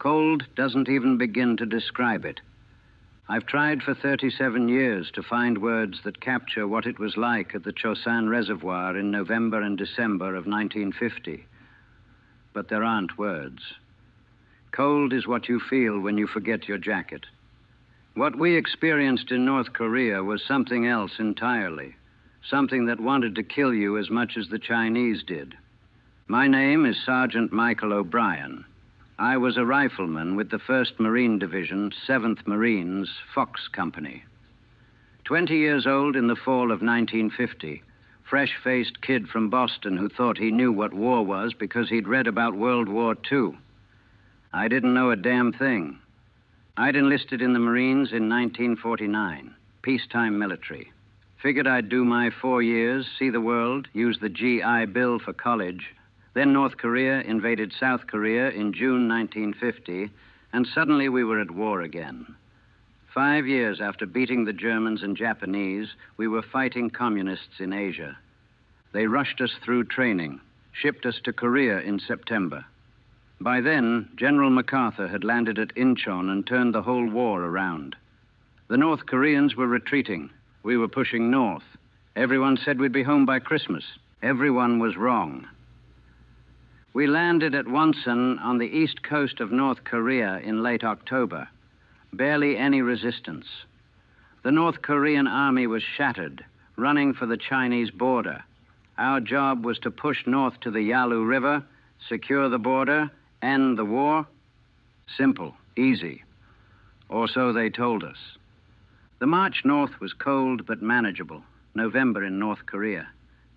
Cold doesn't even begin to describe it. I've tried for 37 years to find words that capture what it was like at the Chosin Reservoir in November and December of 1950. But there aren't words. Cold is what you feel when you forget your jacket. What we experienced in North Korea was something else entirely, something that wanted to kill you as much as the Chinese did. My name is Sergeant Michael O'Brien. I was a rifleman with the 1st Marine Division, 7th Marines, Fox Company. 20 years old in the fall of 1950, fresh-faced kid from Boston who thought he knew what war was because he'd read about World War II. I didn't know a damn thing. I'd enlisted in the Marines in 1949, peacetime military. Figured I'd do my 4 years, see the world, use the GI Bill for college. Then North Korea invaded South Korea in June 1950, and suddenly we were at war again. 5 years after beating the Germans and Japanese, we were fighting communists in Asia. They rushed us through training, shipped us to Korea in September. By then, General MacArthur had landed at Incheon and turned the whole war around. The North Koreans were retreating. We were pushing north. Everyone said we'd be home by Christmas. Everyone was wrong. We landed at Wonsan on the east coast of North Korea in late October. Barely any resistance. The North Korean army was shattered, running for the Chinese border. Our job was to push north to the Yalu River, secure the border, end the war. Simple, easy. Or so they told us. The march north was cold but manageable. November in North Korea.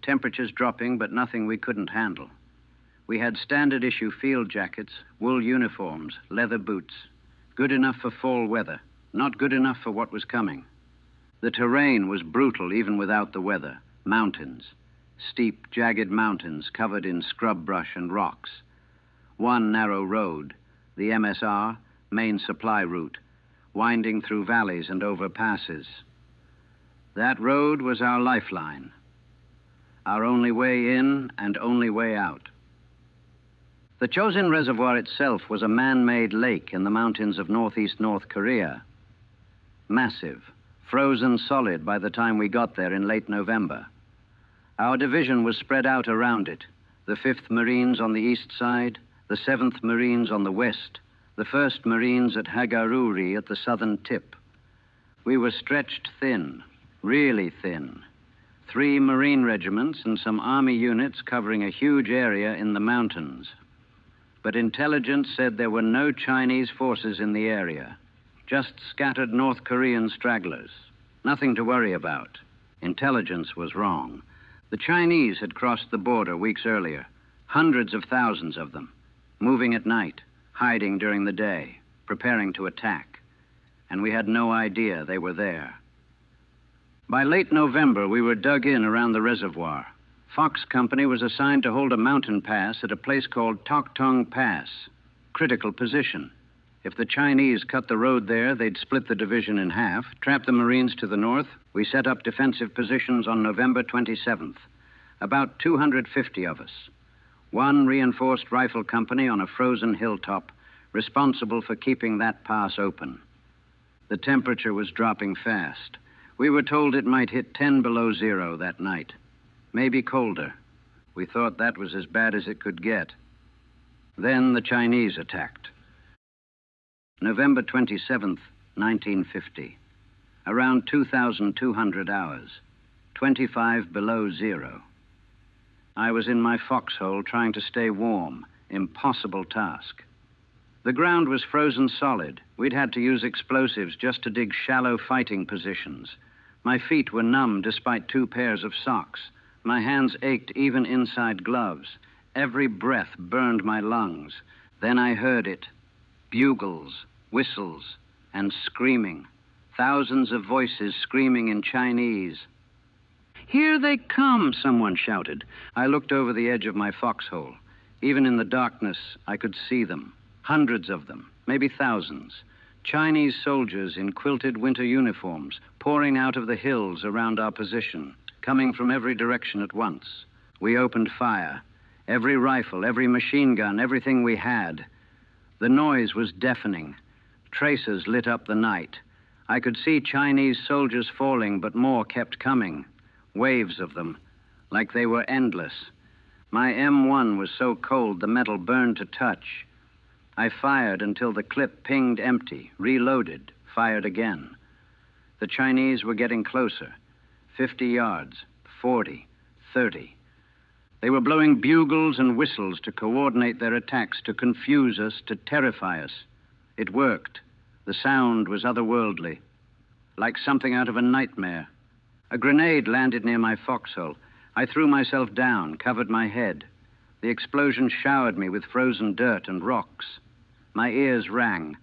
Temperatures dropping, but nothing we couldn't handle. We had standard issue field jackets, wool uniforms, leather boots. Good enough for fall weather, not good enough for what was coming. The terrain was brutal even without the weather. Mountains, steep, jagged mountains covered in scrub brush and rocks. One narrow road, the MSR, main supply route, winding through valleys and over passes. That road was our lifeline, our only way in and only way out. The Chosin Reservoir itself was a man-made lake in the mountains of northeast North Korea. Massive, frozen solid by the time we got there in late November. Our division was spread out around it, the 5th Marines on the east side, the 7th Marines on the west, the 1st Marines at Hagaruri at the southern tip. We were stretched thin, really thin. 3 Marine regiments and some Army units covering a huge area in the mountains. But intelligence said there were no Chinese forces in the area, just scattered North Korean stragglers. Nothing to worry about. Intelligence was wrong. The Chinese had crossed the border weeks earlier, hundreds of thousands of them, moving at night, hiding during the day, preparing to attack. And we had no idea they were there. By late November, we were dug in around the reservoir. Fox Company was assigned to hold a mountain pass at a place called Toktong Pass. Critical position. If the Chinese cut the road there, they'd split the division in half, trap the Marines to the north. We set up defensive positions on November 27th. About 250 of us. One reinforced rifle company on a frozen hilltop, responsible for keeping that pass open. The temperature was dropping fast. We were told it might hit 10 below zero that night. Maybe colder. We thought that was as bad as it could get. Then the Chinese attacked. November 27th, 1950. Around 2,200 hours. 25 below zero. I was in my foxhole trying to stay warm. Impossible task. The ground was frozen solid. We'd had to use explosives just to dig shallow fighting positions. My feet were numb despite 2 pairs of socks. My hands ached even inside gloves. Every breath burned my lungs. Then I heard it. Bugles, whistles, and screaming. Thousands of voices screaming in Chinese. "Here they come," someone shouted. I looked over the edge of my foxhole. Even in the darkness, I could see them. Hundreds of them, maybe thousands. Chinese soldiers in quilted winter uniforms pouring out of the hills around our position, coming from every direction at once. We opened fire. Every rifle, every machine gun, everything we had. The noise was deafening. Tracers lit up the night. I could see Chinese soldiers falling, but more kept coming. Waves of them, like they were endless. My M1 was so cold the metal burned to touch. I fired until the clip pinged empty, reloaded, fired again. The Chinese were getting closer. 50 yards, 40, 30. They were blowing bugles and whistles to coordinate their attacks, to confuse us, to terrify us. It worked. The sound was otherworldly, like something out of a nightmare. A grenade landed near my foxhole. I threw myself down, covered my head. The explosion showered me with frozen dirt and rocks. My ears rang,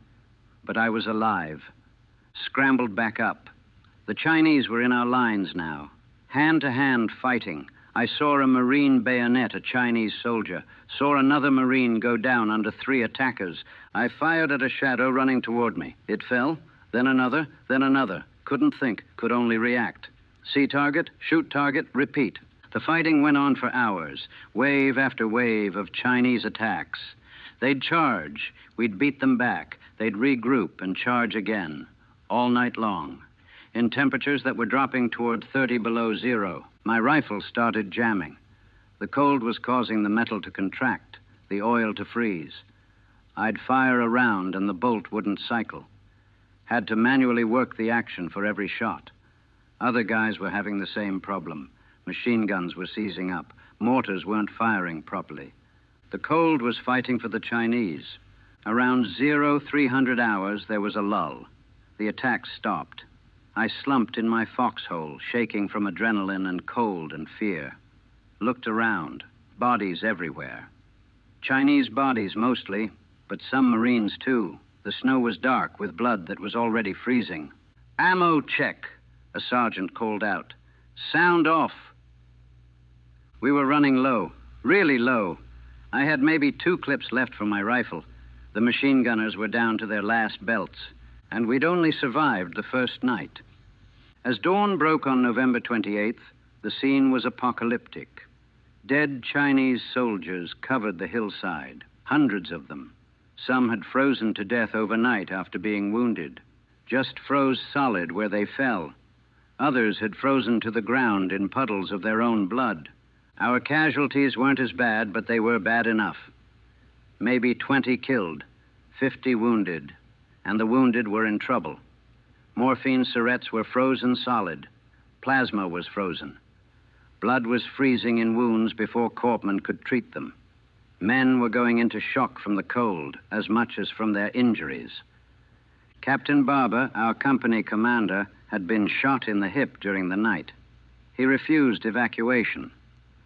but I was alive. Scrambled back up. The Chinese were in our lines now, hand-to-hand fighting. I saw a Marine bayonet a Chinese soldier, saw another Marine go down under 3 attackers. I fired at a shadow running toward me. It fell, then another, then another. Couldn't think, could only react. See target, shoot target, repeat. The fighting went on for hours, wave after wave of Chinese attacks. They'd charge, we'd beat them back. They'd regroup and charge again, all night long, in temperatures that were dropping toward 30 below zero. My rifle started jamming. The cold was causing the metal to contract, the oil to freeze. I'd fire a round and the bolt wouldn't cycle. Had to manually work the action for every shot. Other guys were having the same problem. Machine guns were seizing up. Mortars weren't firing properly. The cold was fighting for the Chinese. Around 0300 hours, there was a lull. The attacks stopped. I slumped in my foxhole, shaking from adrenaline and cold and fear. Looked around. Bodies everywhere. Chinese bodies mostly, but some Marines too. The snow was dark with blood that was already freezing. "Ammo check," a sergeant called out. "Sound off." We were running low, really low. I had maybe 2 clips left from my rifle. The machine gunners were down to their last belts, and we'd only survived the first night. As dawn broke on November 28th, the scene was apocalyptic. Dead Chinese soldiers covered the hillside, hundreds of them. Some had frozen to death overnight after being wounded, just froze solid where they fell. Others had frozen to the ground in puddles of their own blood. Our casualties weren't as bad, but they were bad enough. Maybe 20 killed, 50 wounded, and the wounded were in trouble. Morphine syrettes were frozen solid. Plasma was frozen. Blood was freezing in wounds before corpsmen could treat them. Men were going into shock from the cold as much as from their injuries. Captain Barber, our company commander, had been shot in the hip during the night. He refused evacuation,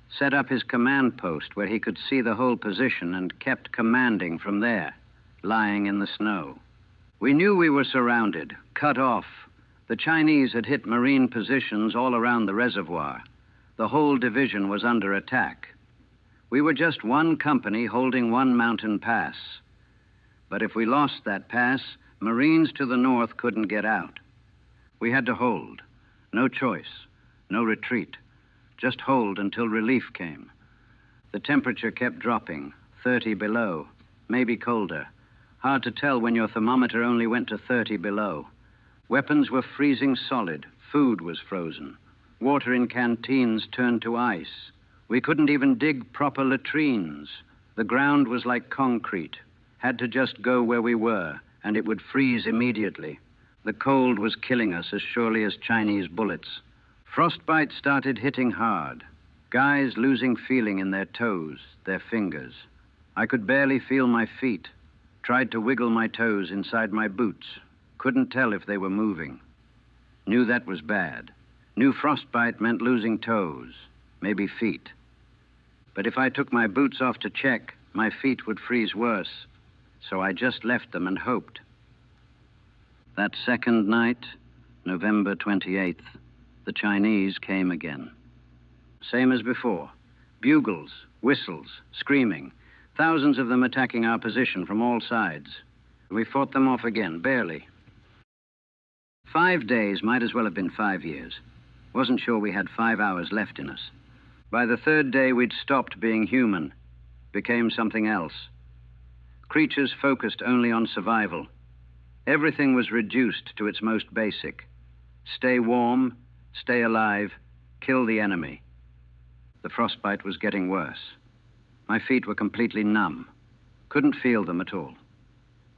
set up his command post where he could see the whole position and kept commanding from there, lying in the snow. We knew we were surrounded, cut off. The Chinese had hit Marine positions all around the reservoir. The whole division was under attack. We were just one company holding one mountain pass. But if we lost that pass, Marines to the north couldn't get out. We had to hold. No choice, no retreat. Just hold until relief came. The temperature kept dropping, 30 below, maybe colder. Hard to tell when your thermometer only went to 30 below. Weapons were freezing solid. Food was frozen. Water in canteens turned to ice. We couldn't even dig proper latrines. The ground was like concrete. Had to just go where we were, and it would freeze immediately. The cold was killing us as surely as Chinese bullets. Frostbite started hitting hard. Guys losing feeling in their toes, their fingers. I could barely feel my feet. Tried to wiggle my toes inside my boots. Couldn't tell if they were moving. Knew that was bad. Knew frostbite meant losing toes, maybe feet. But if I took my boots off to check, my feet would freeze worse. So I just left them and hoped. That second night, November 28th, the Chinese came again. Same as before. Bugles, whistles, screaming. Thousands of them attacking our position from all sides. We fought them off again, barely. 5 days might as well have been 5 years. Wasn't sure we had 5 hours left in us. By the 3rd day, we'd stopped being human, became something else. Creatures focused only on survival. Everything was reduced to its most basic. Stay warm, stay alive, kill the enemy. The frostbite was getting worse. My feet were completely numb. Couldn't feel them at all.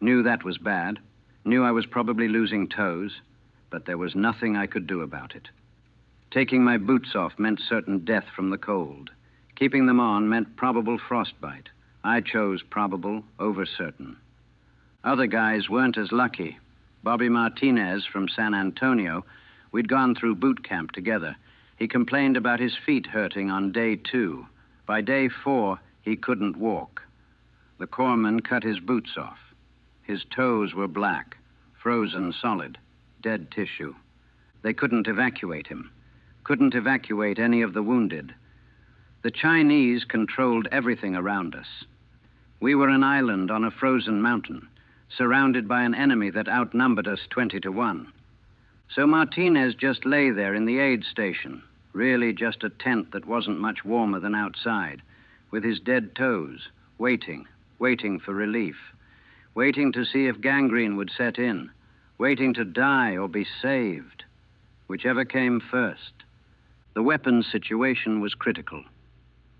Knew that was bad. Knew I was probably losing toes, but there was nothing I could do about it. Taking my boots off meant certain death from the cold. Keeping them on meant probable frostbite. I chose probable over certain. Other guys weren't as lucky. Bobby Martinez from San Antonio, we'd gone through boot camp together. He complained about his feet hurting on day 2. By day 4, he couldn't walk. The corpsman cut his boots off. His toes were black, frozen solid, dead tissue. They couldn't evacuate him. Couldn't evacuate any of the wounded. The Chinese controlled everything around us. We were an island on a frozen mountain, surrounded by an enemy that outnumbered us 20-1. So Martinez just lay there in the aid station, really just a tent that wasn't much warmer than outside, with his dead toes, waiting for relief, waiting to see if gangrene would set in, waiting to die or be saved, whichever came first. The weapons situation was critical.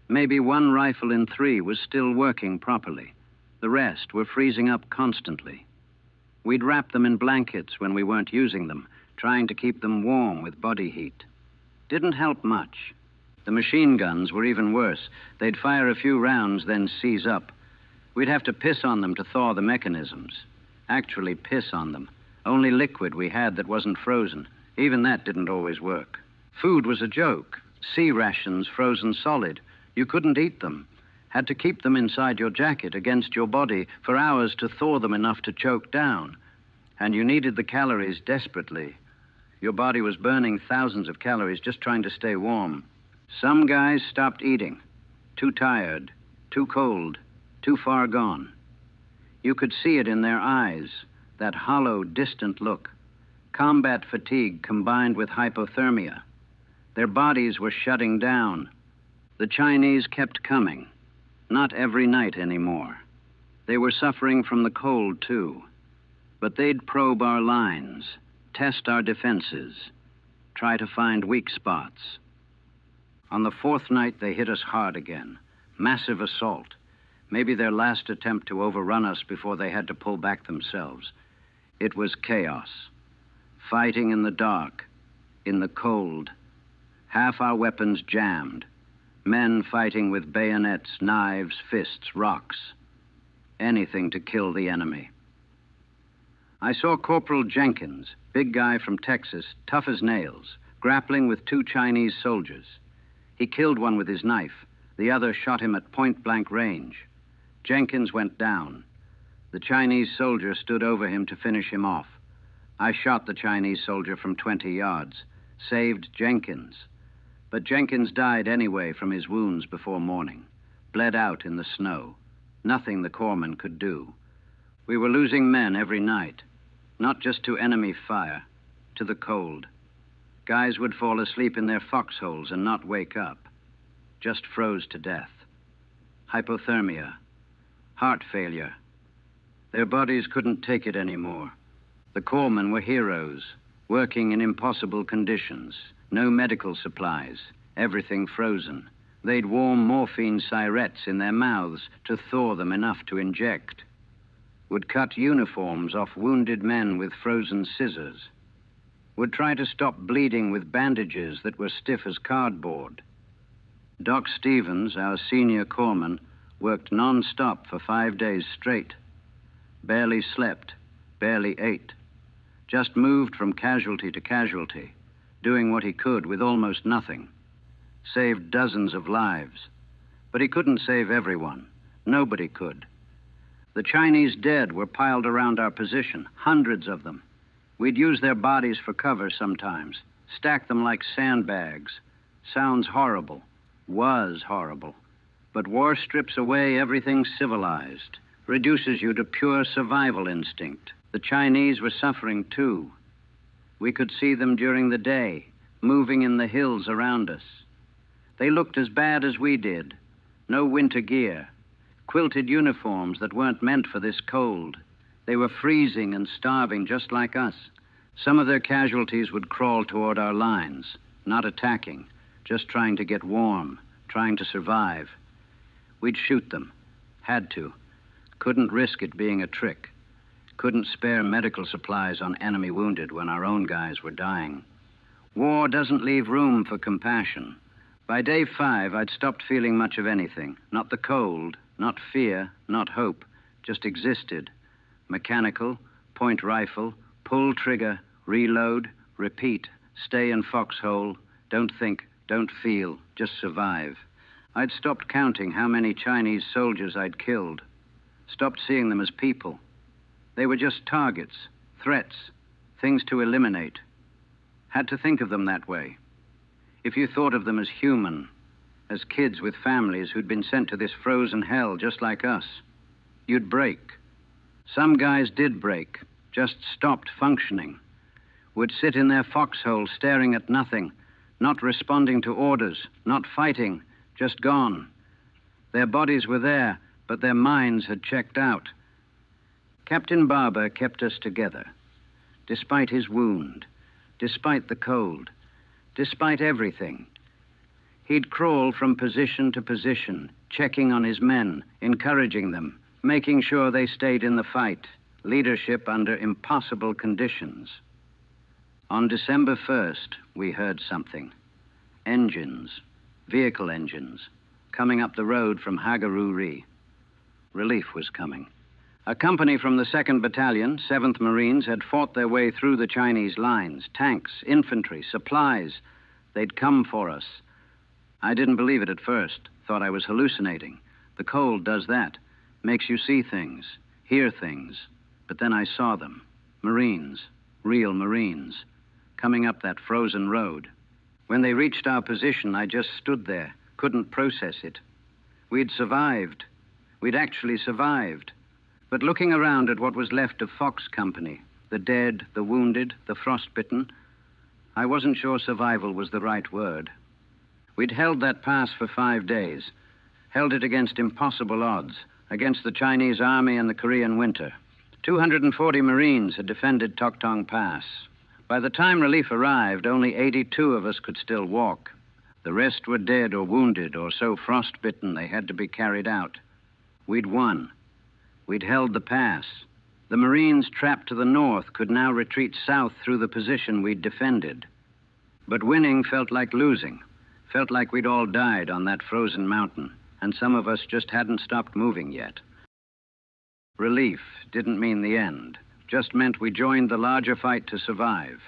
Maybe 1 rifle in 3 was still working properly. The rest were freezing up constantly. We'd wrap them in blankets when we weren't using them, trying to keep them warm with body heat. Didn't help much. The machine guns were even worse. They'd fire a few rounds, then seize up. We'd have to piss on them to thaw the mechanisms. Actually piss on them. Only liquid we had that wasn't frozen. Even that didn't always work. Food was a joke. Sea rations frozen solid. You couldn't eat them. Had to keep them inside your jacket against your body for hours to thaw them enough to choke down. And you needed the calories desperately. Your body was burning thousands of calories just trying to stay warm. Some guys stopped eating. Too tired, too cold, too far gone. You could see it in their eyes, that hollow, distant look. Combat fatigue combined with hypothermia. Their bodies were shutting down. The Chinese kept coming. Not every night anymore. They were suffering from the cold, too. But they'd probe our lines, test our defenses, try to find weak spots. On the 4th night, they hit us hard again. Massive assault. Maybe their last attempt to overrun us before they had to pull back themselves. It was chaos. Fighting in the dark, in the cold. Half our weapons jammed. Men fighting with bayonets, knives, fists, rocks. Anything to kill the enemy. I saw Corporal Jenkins, big guy from Texas, tough as nails, grappling with 2 Chinese soldiers. He killed one with his knife. The other shot him at point-blank range. Jenkins went down. The Chinese soldier stood over him to finish him off. I shot the Chinese soldier from 20 yards, saved Jenkins. But Jenkins died anyway from his wounds before morning, bled out in the snow. Nothing the corpsman could do. We were losing men every night, not just to enemy fire, to the cold. Guys would fall asleep in their foxholes and not wake up, just froze to death. Hypothermia, heart failure. Their bodies couldn't take it anymore. The corpsmen were heroes, working in impossible conditions. No medical supplies, everything frozen. They'd warm morphine syrettes in their mouths to thaw them enough to inject. Would cut uniforms off wounded men with frozen scissors. Would try to stop bleeding with bandages that were stiff as cardboard. Doc Stevens, our senior corpsman, worked non-stop for 5 days straight. Barely slept, barely ate. Just moved from casualty to casualty, doing what he could with almost nothing. Saved dozens of lives. But he couldn't save everyone. Nobody could. The Chinese dead were piled around our position, hundreds of them. We'd use their bodies for cover sometimes, stack them like sandbags. Sounds horrible. Was horrible. But war strips away everything civilized, reduces you to pure survival instinct. The Chinese were suffering too. We could see them during the day, moving in the hills around us. They looked as bad as we did. No winter gear. quilted uniforms that weren't meant for this cold. They were freezing and starving just like us. Some of their casualties would crawl toward our lines, not attacking, just trying to get warm, trying to survive. We'd shoot them. Had to. Couldn't risk it being a trick. Couldn't spare medical supplies on enemy wounded when our own guys were dying. War doesn't leave room for compassion. By day 5, I'd stopped feeling much of anything. Not the cold, not fear, not hope. Just existed. Mechanical, point rifle, pull trigger, reload, repeat, stay in foxhole, don't think, don't feel, just survive. I'd stopped counting how many Chinese soldiers I'd killed. Stopped seeing them as people. They were just targets, threats, things to eliminate. Had to think of them that way. If you thought of them as human, as kids with families who'd been sent to this frozen hell just like us, you'd break. Some guys did break, just stopped functioning. Would sit in their foxhole staring at nothing, not responding to orders, not fighting, just gone. Their bodies were there, but their minds had checked out. Captain Barber kept us together, despite his wound, despite the cold, despite everything. He'd crawl from position to position, checking on his men, encouraging them, making sure they stayed in the fight, leadership under impossible conditions. On December 1st, we heard something. Engines, vehicle engines, coming up the road from Hagaruri. Relief was coming. A company from the 2nd Battalion, 7th Marines, had fought their way through the Chinese lines. Tanks, infantry, supplies. They'd come for us. I didn't believe it at first. Thought I was hallucinating. The cold does that. Makes you see things, hear things. But then I saw them. Marines, real Marines, coming up that frozen road. When they reached our position, I just stood there, couldn't process it. We'd survived. We'd actually survived. But looking around at what was left of Fox Company, the dead, the wounded, the frostbitten, I wasn't sure survival was the right word. We'd held that pass for 5 days, held it against impossible odds, against the Chinese army and the Korean winter. 240 Marines had defended Toktong Pass. By the time relief arrived, only 82 of us could still walk. The rest were dead or wounded or so frostbitten they had to be carried out. We'd won. We'd held the pass. The Marines trapped to the north could now retreat south through the position we'd defended. But winning felt like losing. Felt like we'd all died on that frozen mountain, and some of us just hadn't stopped moving yet. Relief didn't mean the end. Just meant we joined the larger fight to survive.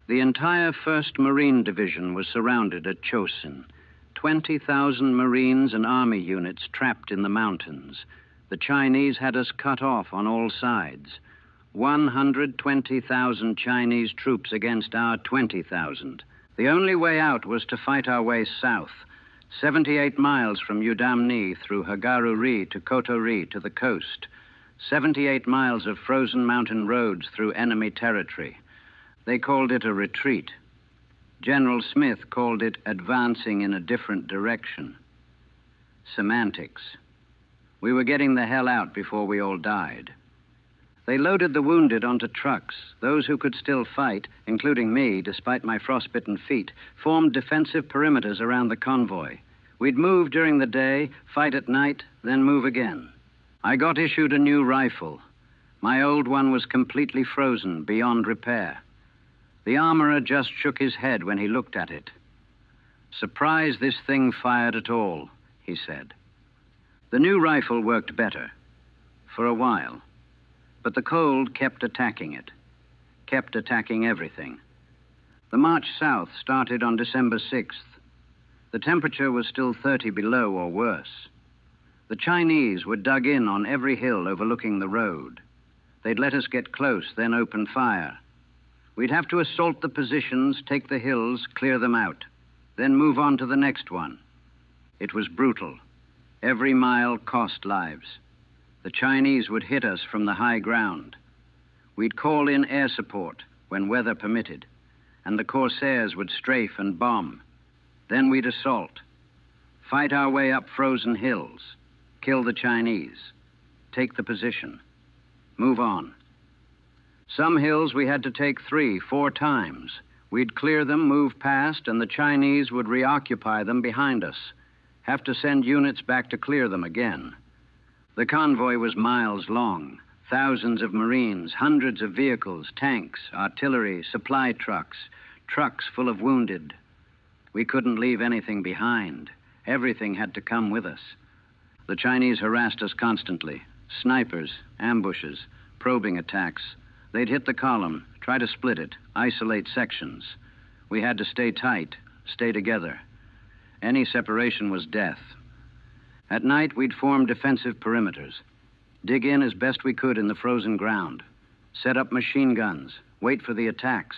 The entire 1st Marine Division was surrounded at Chosin. 20,000 Marines and Army units trapped in the mountains. The Chinese had us cut off on all sides. 120,000 Chinese troops against our 20,000. The only way out was to fight our way south, 78 miles from Udamni through Hagaruri to Kotori to the coast. 78 miles of frozen mountain roads through enemy territory. They called it a retreat. General Smith called it advancing in a different direction. Semantics. We were getting the hell out before we all died. They loaded the wounded onto trucks. Those who could still fight, including me, despite my frostbitten feet, formed defensive perimeters around the convoy. We'd move during the day, fight at night, then move again. I got issued a new rifle. My old one was completely frozen, beyond repair. The armorer just shook his head when he looked at it. "Surprised this thing fired at all," he said. The new rifle worked better, for a while. But the cold kept attacking it, kept attacking everything. The march south started on December 6th. The temperature was still 30 below or worse. The Chinese were dug in on every hill overlooking the road. They'd let us get close, then open fire. We'd have to assault the positions, take the hills, clear them out, then move on to the next one. It was brutal. Every mile cost lives. The Chinese would hit us from the high ground. We'd call in air support when weather permitted, and the Corsairs would strafe and bomb. Then we'd assault, fight our way up frozen hills, Kill the Chinese. Take the position. Move on. Some hills we had to take 3, 4 times. We'd clear them, move past, and the Chinese would reoccupy them behind us. Have to send units back to clear them again. The convoy was miles long. Thousands of Marines, hundreds of vehicles, tanks, artillery, supply trucks, trucks full of wounded. We couldn't leave anything behind. Everything had to come with us. The Chinese harassed us constantly. Snipers, ambushes, probing attacks. They'd hit the column, try to split it, isolate sections. We had to stay tight, stay together. Any separation was death. At night, we'd form defensive perimeters. Dig in as best we could in the frozen ground. Set up machine guns. Wait for the attacks.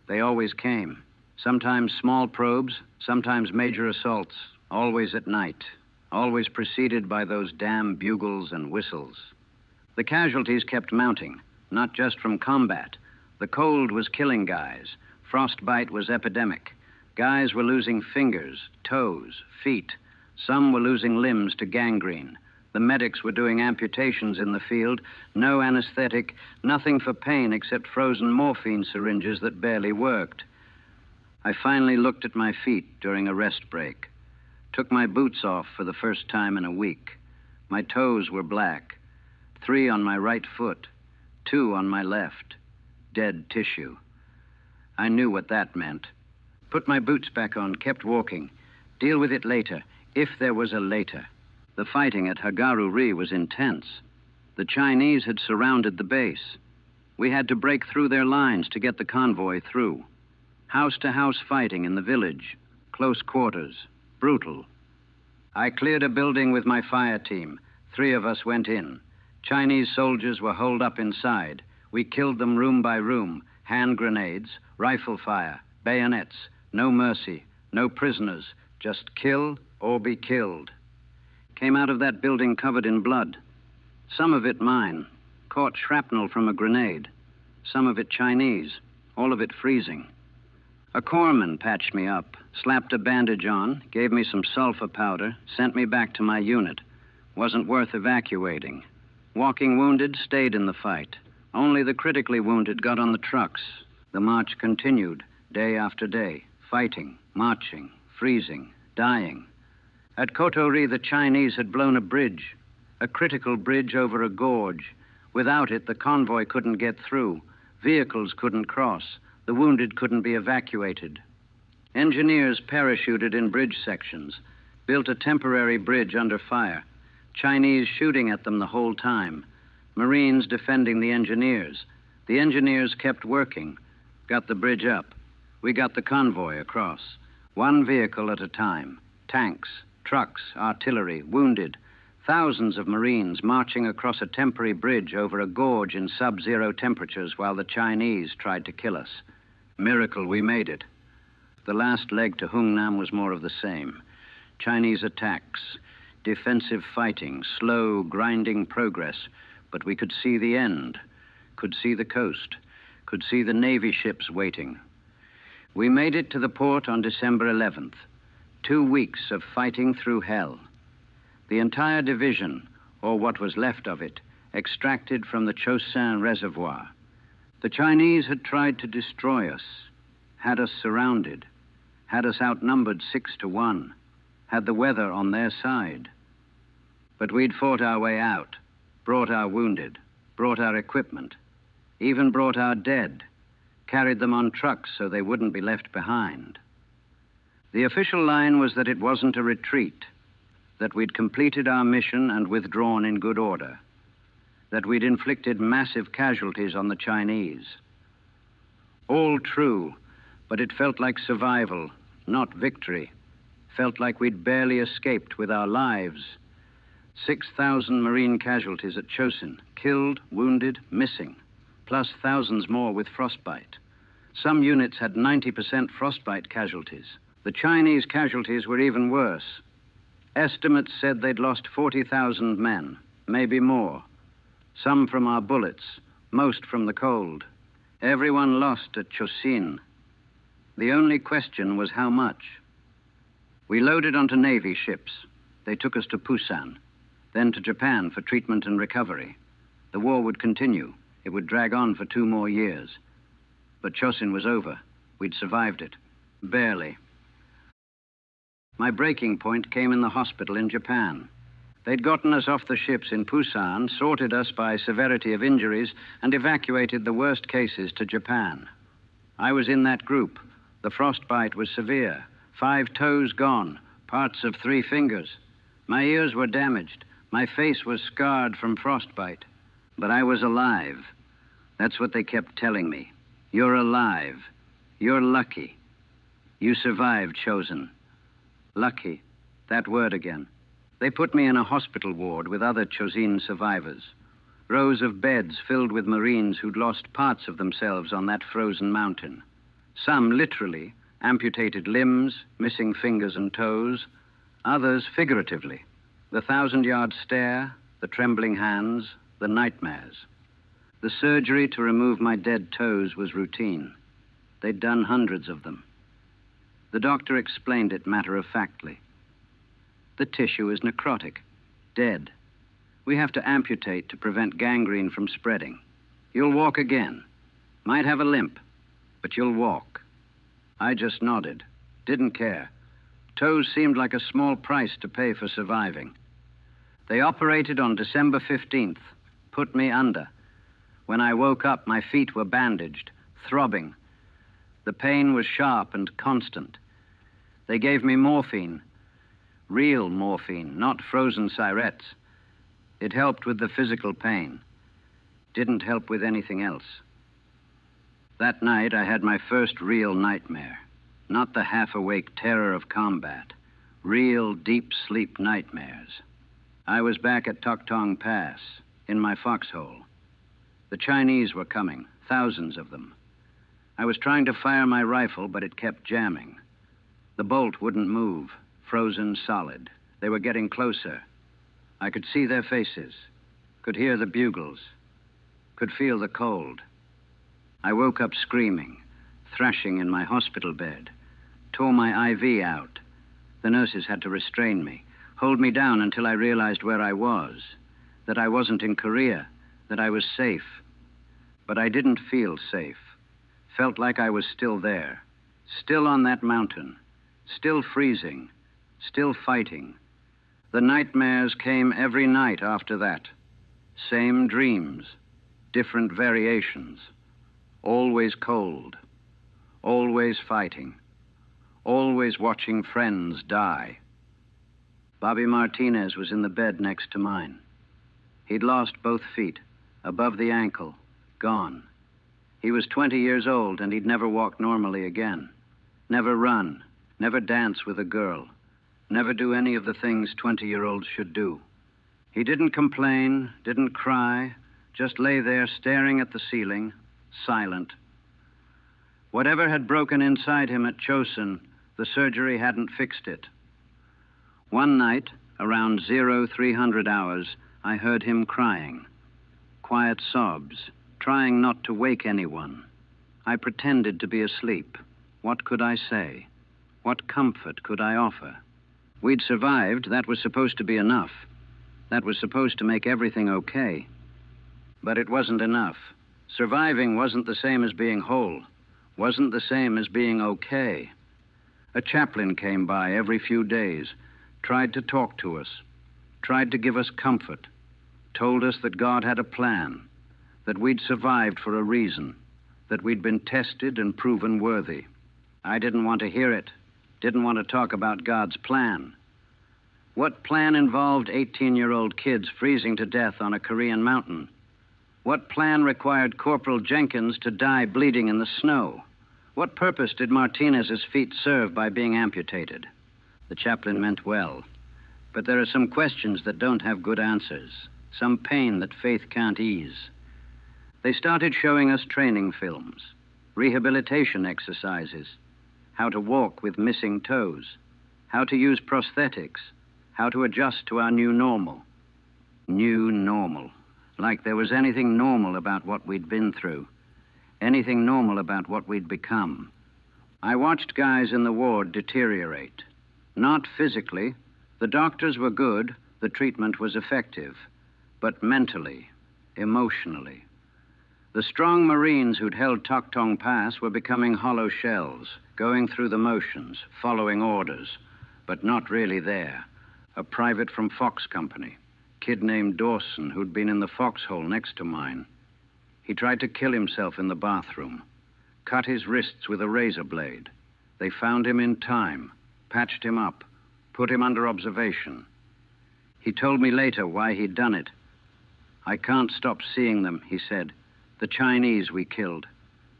They always came. Sometimes small probes, sometimes major assaults. Always at night. Always preceded by those damn bugles and whistles. The casualties kept mounting, not just from combat. The cold was killing guys. Frostbite was epidemic. Guys were losing fingers, toes, feet. Some were losing limbs to gangrene. The medics were doing amputations in the field. No anesthetic, nothing for pain except frozen morphine syringes that barely worked. I finally looked at my feet during a rest break. Took my boots off for the first time in a week. My toes were black. 3 on my right foot. 2 on my left. Dead tissue. I knew what that meant. Put my boots back on, kept walking. Deal with it later, if there was a later. The fighting at Hagaru-ri was intense. The Chinese had surrounded the base. We had to break through their lines to get the convoy through. House-to-house fighting in the village. Close quarters. Brutal. I cleared a building with my fire team. 3 of us went in. Chinese soldiers were holed up inside. We killed them room by room. Hand grenades, rifle fire, bayonets. No mercy, no prisoners. Just kill or be killed. Came out of that building covered in blood. Some of it mine. Caught shrapnel from a grenade. Some of it Chinese. All of it freezing. A corpsman patched me up, slapped a bandage on, gave me some sulfur powder, sent me back to my unit. Wasn't worth evacuating. Walking wounded stayed in the fight. Only the critically wounded got on the trucks. The march continued, day after day, fighting, marching, freezing, dying. At Kotori, the Chinese had blown a bridge, a critical bridge over a gorge. Without it, the convoy couldn't get through. Vehicles couldn't cross. The wounded couldn't be evacuated. Engineers parachuted in bridge sections, built a temporary bridge under fire. Chinese shooting at them the whole time. Marines defending the engineers. The engineers kept working, got the bridge up. We got the convoy across. 1 vehicle at a time. Tanks, trucks, artillery, wounded. Thousands of Marines marching across a temporary bridge over a gorge in sub-zero temperatures while the Chinese tried to kill us. Miracle we made it. The last leg to Hungnam was more of the same. Chinese attacks, defensive fighting, slow, grinding progress. But we could see the end, could see the coast, could see the Navy ships waiting. We made it to the port on December 11th. 2 weeks of fighting through hell. The entire division, or what was left of it, extracted from the Chosin Reservoir. The Chinese had tried to destroy us, had us surrounded, had us outnumbered 6-1, had the weather on their side. But we'd fought our way out, brought our wounded, brought our equipment, even brought our dead, carried them on trucks so they wouldn't be left behind. The official line was that it wasn't a retreat, that we'd completed our mission and withdrawn in good order, that we'd inflicted massive casualties on the Chinese. All true, but it felt like survival, not victory. Felt like we'd barely escaped with our lives. 6,000 Marine casualties at Chosin, killed, wounded, missing, plus thousands more with frostbite. Some units had 90% frostbite casualties. The Chinese casualties were even worse. Estimates said they'd lost 40,000 men, maybe more. Some from our bullets, most from the cold. Everyone lost at Chosin. The only question was how much. We loaded onto Navy ships. They took us to Busan. then to Japan for treatment and recovery. The war would continue. It would drag on for 2 more years. But Chosin was over. We'd survived it. Barely. My breaking point came in the hospital in Japan. They'd gotten us off the ships in Busan, sorted us by severity of injuries, and evacuated the worst cases to Japan. I was in that group. The frostbite was severe. 5 toes gone, parts of 3 fingers. My ears were damaged. My face was scarred from frostbite. But I was alive. That's what they kept telling me. You're alive. You're lucky. You survived, Chosin. Lucky. That word again. They put me in a hospital ward with other Chosin survivors. Rows of beds filled with Marines who'd lost parts of themselves on that frozen mountain. Some literally, amputated limbs, missing fingers and toes. Others figuratively. The 1,000-yard stare, the trembling hands, the nightmares. The surgery to remove my dead toes was routine. They'd done hundreds of them. The doctor explained it matter-of-factly. The tissue is necrotic, dead. We have to amputate to prevent gangrene from spreading. You'll walk again. Might have a limp, but you'll walk. I just nodded, didn't care. Toes seemed like a small price to pay for surviving. They operated on December 15th, put me under. When I woke up, my feet were bandaged, throbbing. The pain was sharp and constant. They gave me morphine. Real morphine, not frozen syrettes. It helped with the physical pain. Didn't help with anything else. That night, I had my first real nightmare. Not the half-awake terror of combat. Real deep sleep nightmares. I was back at Toktong Pass, in my foxhole. The Chinese were coming, thousands of them. I was trying to fire my rifle, but it kept jamming. The bolt wouldn't move, frozen solid. They were getting closer. I could see their faces, could hear the bugles, could feel the cold. I woke up screaming, thrashing in my hospital bed, tore my IV out. The nurses had to restrain me, hold me down until I realized where I was, that I wasn't in Korea, that I was safe. But I didn't feel safe. Felt like I was still there, still on that mountain, still freezing, still fighting. The nightmares came every night after that. Same dreams, different variations. Always cold, always fighting, always watching friends die. Bobby Martinez was in the bed next to mine. He'd lost both feet, above the ankle, gone. He was 20 years old, and he'd never walk normally again. Never run, never dance with a girl, never do any of the things 20-year-olds should do. He didn't complain, didn't cry, just lay there staring at the ceiling, silent. Whatever had broken inside him at Chosin, the surgery hadn't fixed it. One night, around 0300 hours, I heard him crying. Quiet sobs, trying not to wake anyone. I pretended to be asleep. What could I say? What comfort could I offer? We'd survived. That was supposed to be enough. That was supposed to make everything okay. But it wasn't enough. Surviving wasn't the same as being whole, wasn't the same as being okay. A chaplain came by every few days, tried to talk to us, tried to give us comfort, told us that God had a plan, that we'd survived for a reason, that we'd been tested and proven worthy. I didn't want to hear it, didn't want to talk about God's plan. What plan involved 18-year-old kids freezing to death on a Korean mountain? What plan required Corporal Jenkins to die bleeding in the snow? What purpose did Martinez's feet serve by being amputated? The chaplain meant well, but there are some questions that don't have good answers, some pain that faith can't ease. They started showing us training films, rehabilitation exercises, how to walk with missing toes, how to use prosthetics, how to adjust to our new normal. New normal. Like there was anything normal about what we'd been through, anything normal about what we'd become. I watched guys in the ward deteriorate. Not physically. The doctors were good, The treatment was effective, but mentally, emotionally. The strong Marines who'd held Toktong Pass were becoming hollow shells, going through the motions, following orders, but not really there. A private from Fox Company, kid named Dawson, who'd been in the foxhole next to mine. He tried to kill himself in the bathroom, cut his wrists with a razor blade. They found him in time, patched him up, put him under observation. He told me later why he'd done it. "I can't stop seeing them," he said. "The Chinese we killed.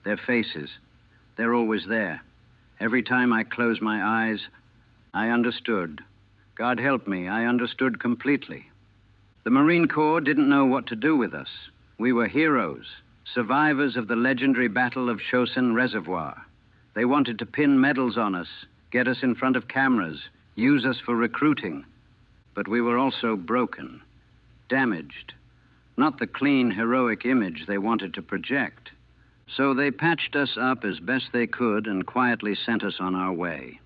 Their faces. They're always there. Every time I close my eyes, I understood. God help me, I understood completely." The Marine Corps didn't know what to do with us. We were heroes, survivors of the legendary Battle of Chosin Reservoir. They wanted to pin medals on us, get us in front of cameras, use us for recruiting. But we were also broken, damaged. Not the clean, heroic image they wanted to project. So they patched us up as best they could and quietly sent us on our way.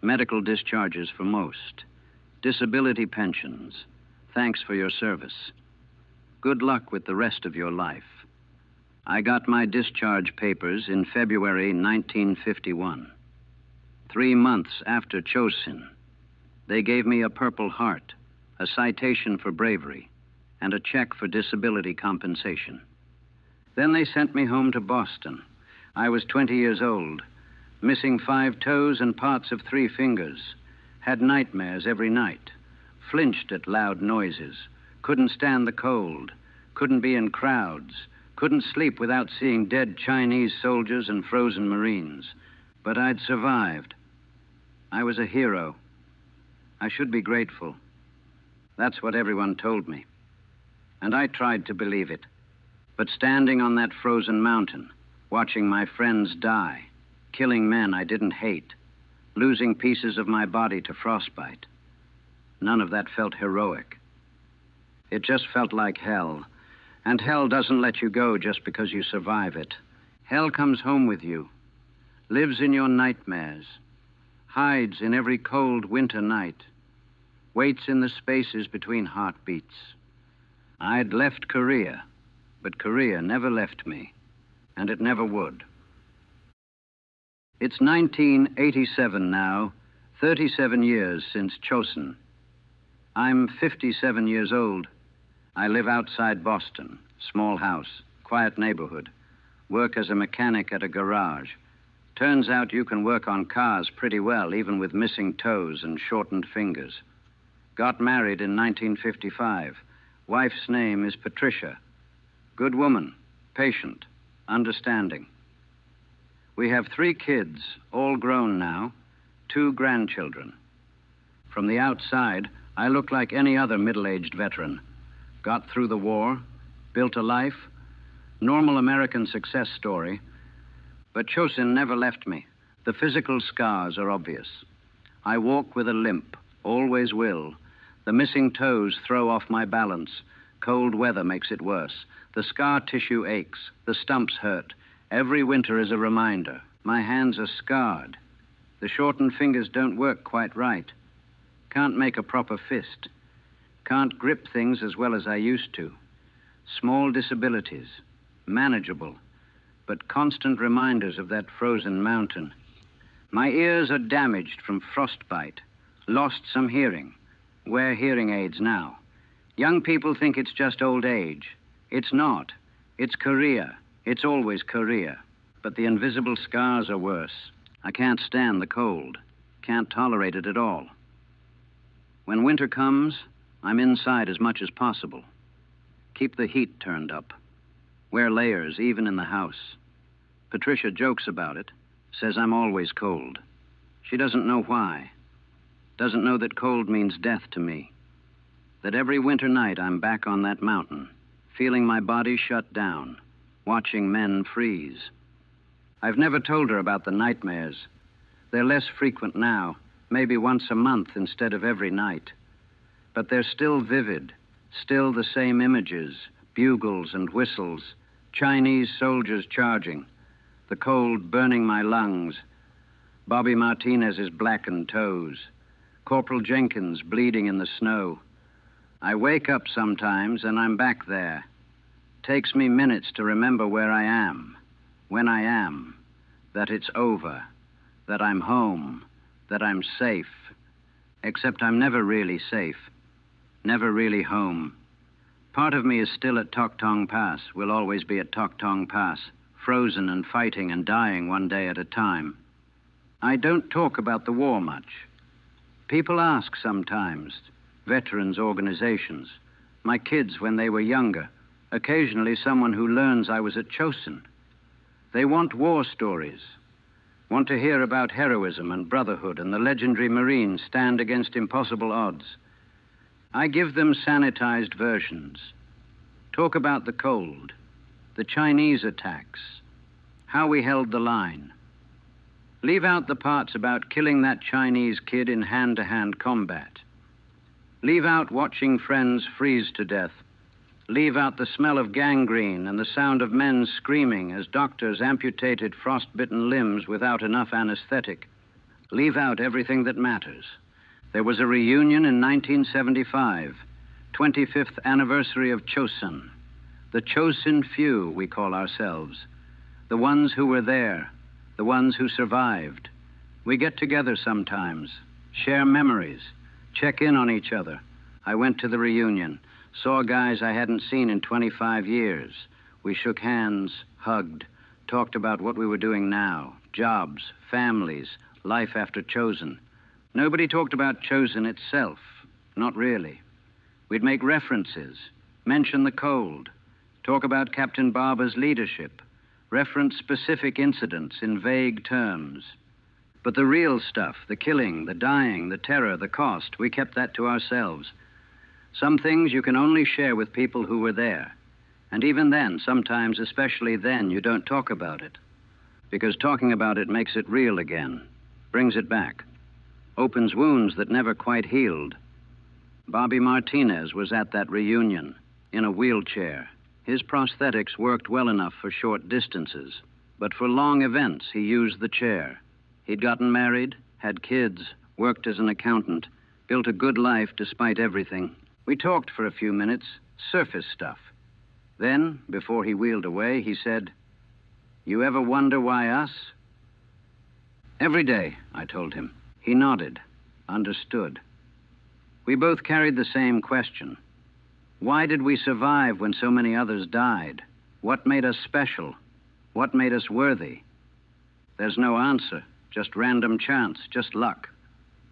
Medical discharges for most. Disability pensions. Thanks for your service. Good luck with the rest of your life. I got my discharge papers in February 1951. 3 months after Chosin. They gave me a Purple Heart, a citation for bravery, and a check for disability compensation. Then they sent me home to Boston. I was 20 years old, missing 5 toes and parts of 3 fingers, had nightmares every night, flinched at loud noises, couldn't stand the cold, couldn't be in crowds, couldn't sleep without seeing dead Chinese soldiers and frozen Marines. But I'd survived. I was a hero. I should be grateful. That's what everyone told me. And I tried to believe it. But standing on that frozen mountain, watching my friends die, killing men I didn't hate, losing pieces of my body to frostbite, none of that felt heroic. It just felt like hell. And hell doesn't let you go just because you survive it. Hell comes home with you, lives in your nightmares, hides in every cold winter night, waits in the spaces between heartbeats. I'd left Korea, but Korea never left me, and it never would. It's 1987 now, 37 years since Chosin. I'm 57 years old. I live outside Boston, small house, quiet neighborhood, work as a mechanic at a garage. Turns out you can work on cars pretty well, even with missing toes and shortened fingers. Got married in 1955. Wife's name is Patricia. Good woman, patient, understanding. We have 3 kids, all grown now, 2 grandchildren. From the outside, I look like any other middle-aged veteran. Got through the war, built a life, normal American success story. But Chosin never left me. The physical scars are obvious. I walk with a limp, always will. The missing toes throw off my balance. Cold weather makes it worse. The scar tissue aches. The stumps hurt. Every winter is a reminder. My hands are scarred. The shortened fingers don't work quite right. Can't make a proper fist. Can't grip things as well as I used to. Small disabilities, manageable, but constant reminders of that frozen mountain. My ears are damaged from frostbite, lost some hearing. Wear hearing aids now. Young people think it's just old age. It's not. It's Korea. It's always Korea. But the invisible scars are worse. I can't stand the cold. Can't tolerate it at all. When winter comes, I'm inside as much as possible. Keep the heat turned up. Wear layers, even in the house. Patricia jokes about it, says I'm always cold. She doesn't know why. Doesn't know that cold means death to me. That every winter night I'm back on that mountain, feeling my body shut down, watching men freeze. I've never told her about the nightmares. They're less frequent now, maybe once a month instead of every night. But they're still vivid, still the same images, bugles and whistles, Chinese soldiers charging, the cold burning my lungs, Bobby Martinez's blackened toes, Corporal Jenkins bleeding in the snow, I wake up sometimes and I'm back there. Takes me minutes to remember where I am, when I am, that it's over, that I'm home, that I'm safe. Except I'm never really safe, never really home. Part of me is still at Tok Tong Pass, will always be at Tok Tong Pass, frozen and fighting and dying one day at a time. I don't talk about the war much. People ask sometimes, veterans' organizations, my kids when they were younger, occasionally someone who learns I was at Chosin. They want war stories, want to hear about heroism and brotherhood and the legendary Marines stand against impossible odds. I give them sanitized versions. Talk about the cold, the Chinese attacks, how we held the line. Leave out the parts about killing that Chinese kid in hand-to-hand combat. Leave out watching friends freeze to death. Leave out the smell of gangrene and the sound of men screaming as doctors amputated frostbitten limbs without enough anesthetic. Leave out everything that matters. There was a reunion in 1975, 25th anniversary of Chosin. The Chosin few, we call ourselves. The ones who were there, the ones who survived. We get together sometimes, share memories, check in on each other. I went to the reunion, saw guys I hadn't seen in 25 years. We shook hands, hugged, talked about what we were doing now, jobs, families, life after Chosin. Nobody talked about Chosin itself, not really. We'd make references, mention the cold, talk about Captain Barber's leadership, reference specific incidents in vague terms. But the real stuff, the killing, the dying, the terror, the cost, we kept that to ourselves. Some things you can only share with people who were there. And even then, sometimes, especially then, you don't talk about it. Because talking about it makes it real again, brings it back, opens wounds that never quite healed. Bobby Martinez was at that reunion, in a wheelchair. His prosthetics worked well enough for short distances, but for long events, he used the chair. He'd gotten married, had kids, worked as an accountant, built a good life despite everything. We talked for a few minutes, surface stuff. Then, before he wheeled away, he said, "You ever wonder why us?" "Every day," I told him. He nodded, understood. We both carried the same question. Why did we survive when so many others died? What made us special? What made us worthy? There's no answer, just random chance, just luck.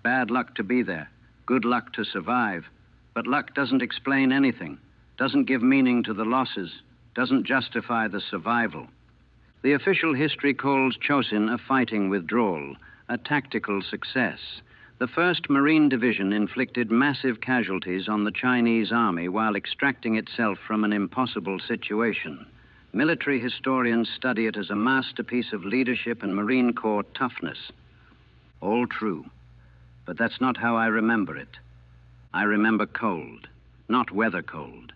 Bad luck to be there, good luck to survive. But luck doesn't explain anything, doesn't give meaning to the losses, doesn't justify the survival. The official history calls Chosin a fighting withdrawal, a tactical success. The 1st Marine Division inflicted massive casualties on the Chinese army while extracting itself from an impossible situation. Military historians study it as a masterpiece of leadership and Marine Corps toughness. All true, but that's not how I remember it. I remember cold, not weather cold.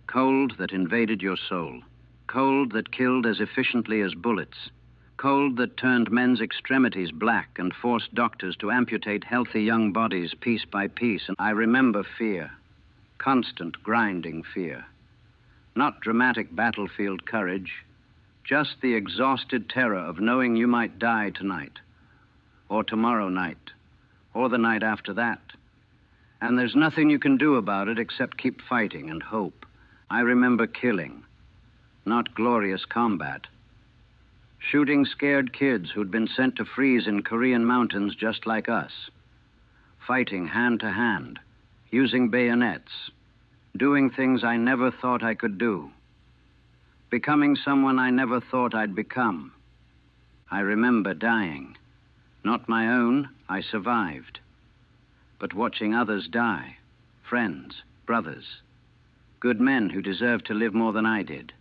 Cold that invaded your soul. Cold that killed as efficiently as bullets. Cold that turned men's extremities black and forced doctors to amputate healthy young bodies piece by piece. And I remember fear, constant grinding fear. Not dramatic battlefield courage, just the exhausted terror of knowing you might die tonight, or tomorrow night, or the night after that. And there's nothing you can do about it except keep fighting and hope. I remember killing, not glorious combat. Shooting scared kids who'd been sent to freeze in Korean mountains just like us. Fighting hand to hand, using bayonets, doing things I never thought I could do. Becoming someone I never thought I'd become. I remember dying. Not my own, I survived. But watching others die, friends, brothers, good men who deserved to live more than I did.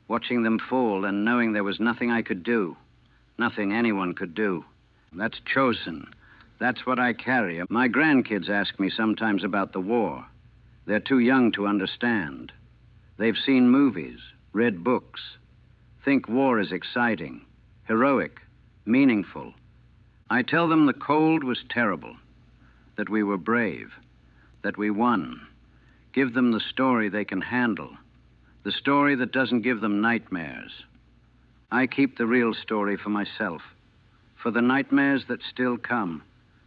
Watching them fall and knowing there was nothing I could do, nothing anyone could do. That's Chosin. That's what I carry. My grandkids ask me sometimes about the war. They're too young to understand. They've seen movies, read books, think war is exciting, heroic, meaningful. I tell them the cold was terrible, that we were brave, that we won, Give them the story they can handle, the story that doesn't give them nightmares. I keep the real story for myself, for the nightmares that still come,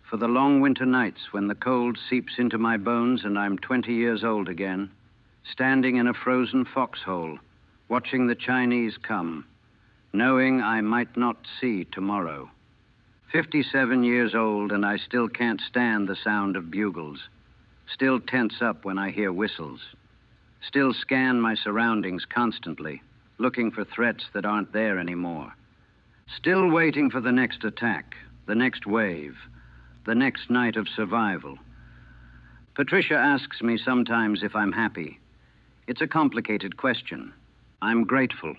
for the long winter nights when the cold seeps into my bones and I'm 20 years old again, standing in a frozen foxhole, watching the Chinese come, knowing I might not see tomorrow. 57 years old, and I still can't stand the sound of bugles, still tense up when I hear whistles, still scan my surroundings constantly, looking for threats that aren't there anymore, still waiting for the next attack, the next wave, the next night of survival. Patricia asks me sometimes if I'm happy. It's a complicated question. I'm grateful.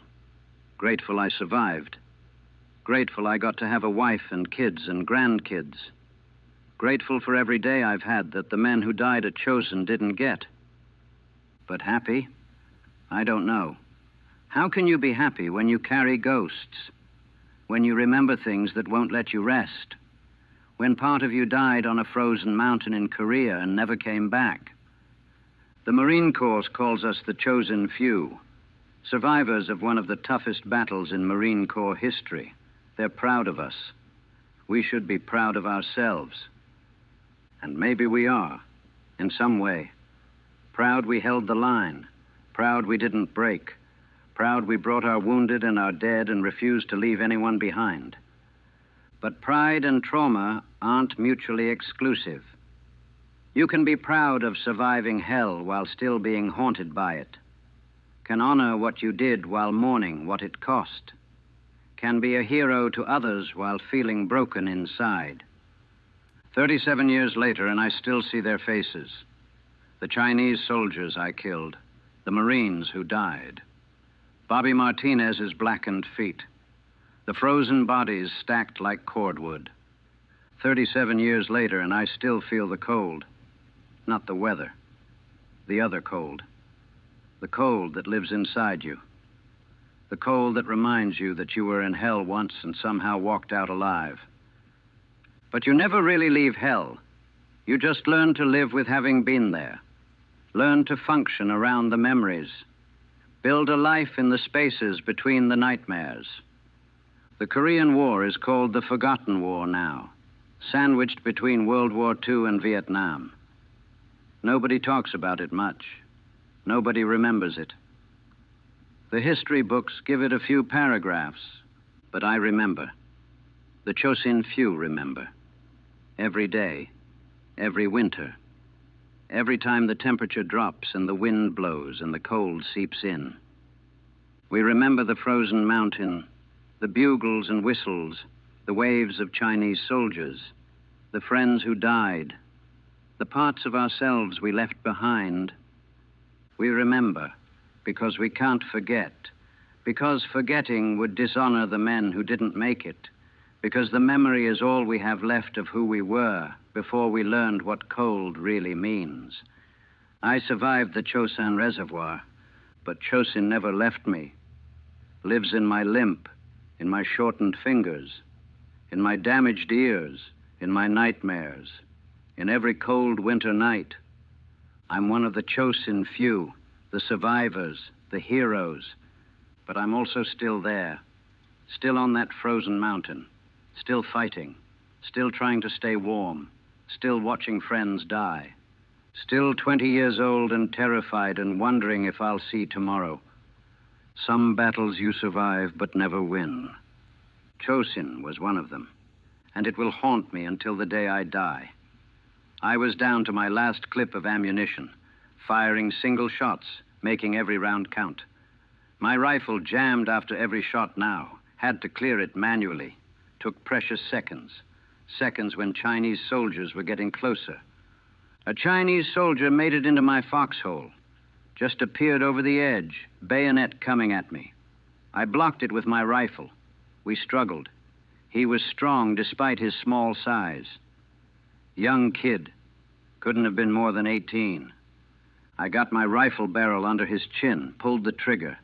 Grateful I survived. Grateful I got to have a wife and kids and grandkids. Grateful for every day I've had that the men who died at Chosin didn't get. But happy? I don't know. How can you be happy when you carry ghosts? When you remember things that won't let you rest? When part of you died on a frozen mountain in Korea and never came back? The Marine Corps calls us the Chosen Few, survivors of one of the toughest battles in Marine Corps history. They're proud of us. We should be proud of ourselves. And maybe we are, in some way. Proud we held the line. Proud we didn't break. Proud we brought our wounded and our dead and refused to leave anyone behind. But pride and trauma aren't mutually exclusive. You can be proud of surviving hell while still being haunted by it. Can honor what you did while mourning what it cost. Can be a hero to others while feeling broken inside. 37 years later, and I still see their faces. The Chinese soldiers I killed. The Marines who died. Bobby Martinez's blackened feet. The frozen bodies stacked like cordwood. 37 years later, and I still feel the cold. Not the weather. The other cold. The cold that lives inside you. The cold that reminds you that you were in hell once and somehow walked out alive. But you never really leave hell. You just learn to live with having been there. Learn to function around the memories. Build a life in the spaces between the nightmares. The Korean War is called the Forgotten War now, sandwiched between World War II and Vietnam. Nobody talks about it much. Nobody remembers it. The history books give it a few paragraphs, but I remember. The Chosin few remember. Every day, every winter, every time the temperature drops and the wind blows and the cold seeps in. We remember the frozen mountain, the bugles and whistles, the waves of Chinese soldiers, the friends who died, the parts of ourselves we left behind. We remember because we can't forget, because forgetting would dishonor the men who didn't make it, because the memory is all we have left of who we were before we learned what cold really means. I survived the Chosin Reservoir, but Chosin never left me. Lives in my limp, in my shortened fingers, in my damaged ears, in my nightmares, in every cold winter night. I'm one of the Chosin few, the survivors, the heroes, but I'm also still there, still on that frozen mountain, still fighting, still trying to stay warm, still watching friends die, still 20 years old and terrified and wondering if I'll see tomorrow. Some battles you survive but never win. Chosin was one of them, and it will haunt me until the day I die. I was down to my last clip of ammunition, firing single shots, making every round count. My rifle jammed after every shot now, had to clear it manually. Took precious seconds. Seconds when Chinese soldiers were getting closer. A Chinese soldier made it into my foxhole. Just appeared over the edge, bayonet coming at me. I blocked it with my rifle. We struggled. He was strong despite his small size. Young kid. Couldn't have been more than 18. I got my rifle barrel under his chin, pulled the trigger.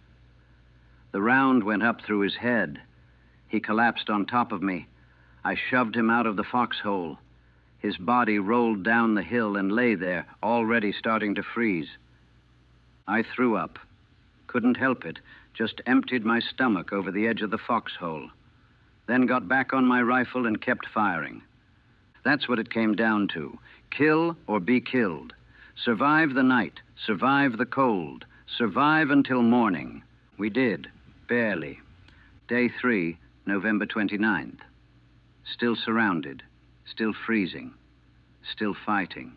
The round went up through his head. He collapsed on top of me. I shoved him out of the foxhole. His body rolled down the hill and lay there, already starting to freeze. I threw up. Couldn't help it. Just emptied my stomach over the edge of the foxhole. Then got back on my rifle and kept firing. That's what it came down to. Kill or be killed. Survive the night. Survive the cold. Survive until morning. We did. Barely. Day 3, November 29th. Still surrounded. Still freezing. Still fighting.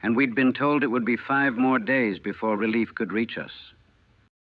And we'd been told it would be 5 more days before relief could reach us.